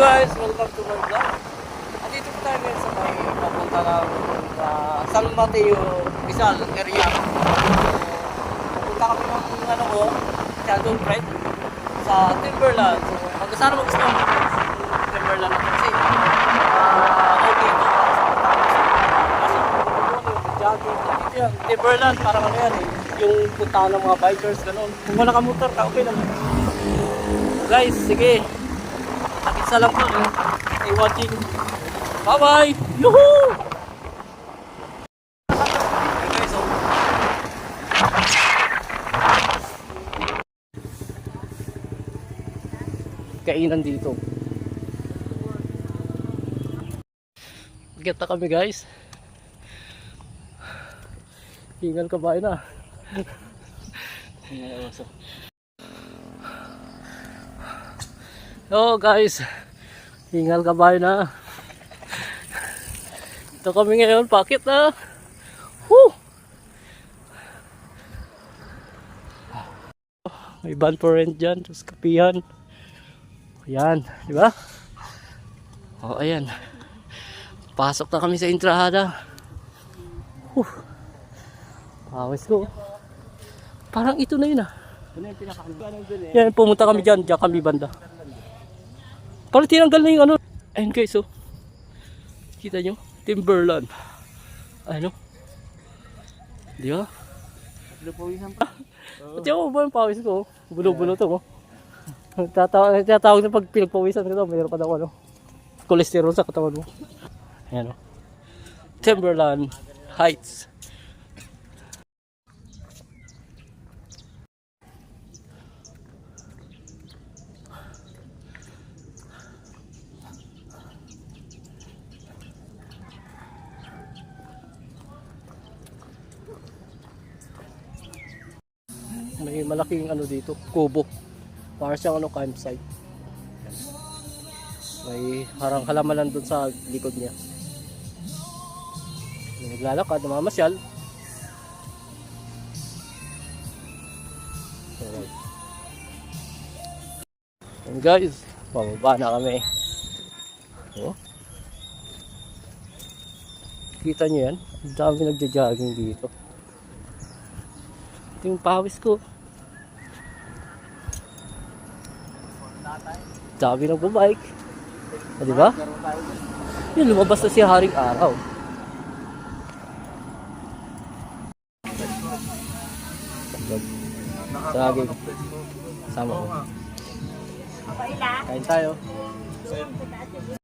guys, welcome to my vlog. Andito po tayo ngayon sa may papunta ng San Mateo, Rizal area. Pupunta kami ng ano ko, Shadow Pride sa Timberland. So, magkasama mo gusto ng Timberland natin kasi okay ito para sa kasi jogging. Dito yan, Timberland parang ano yan eh, yung punta ng mga bikers, gano'n. Kung wala ka motor ka, okay naman. Guys, sige. Isa lang po. Stay watching. Bye-bye! Yuhuu! Okay, so. Kainan dito. Kita kami guys. Hingal kabayan na. Oh guys, hingal kabayo na. Ito kami ngayon, pakit na. Woo! May van for rent dyan, tapos kapihan. Ayan, di ba? Oh, ayan. Pasok na kami sa entrada. Pawis ko. Parang ito na yun ah. Yan, pumunta kami dyan, dyan kami banda. Parang tinanggal na yung ano. Ayun guys, oh. Kita nyo? Timberland. Ano? Di ba? Pawisan pa. At yung ba yung pawis ko? Bulo-bulo to, oh. Tatawag na pag pinagpawisan ko, mayroon pa daw ano. Cholesterol sa katawan mo. Ayan, oh. Timberland Heights. May malaking ano dito, kubo. Para siyang ano, campsite. May harang halamanan doon sa likod niya. May naglalakad, namamasyal. Alright. And guys, pababa na kami. Oh. Kita niyo yan? Ang dami nagja-jogging dito. Ito yung pawis ko. Dami nagbabike. Ah, di ba? Yun, lumabas na siya haring araw. Saging. Sama ko. Kain tayo.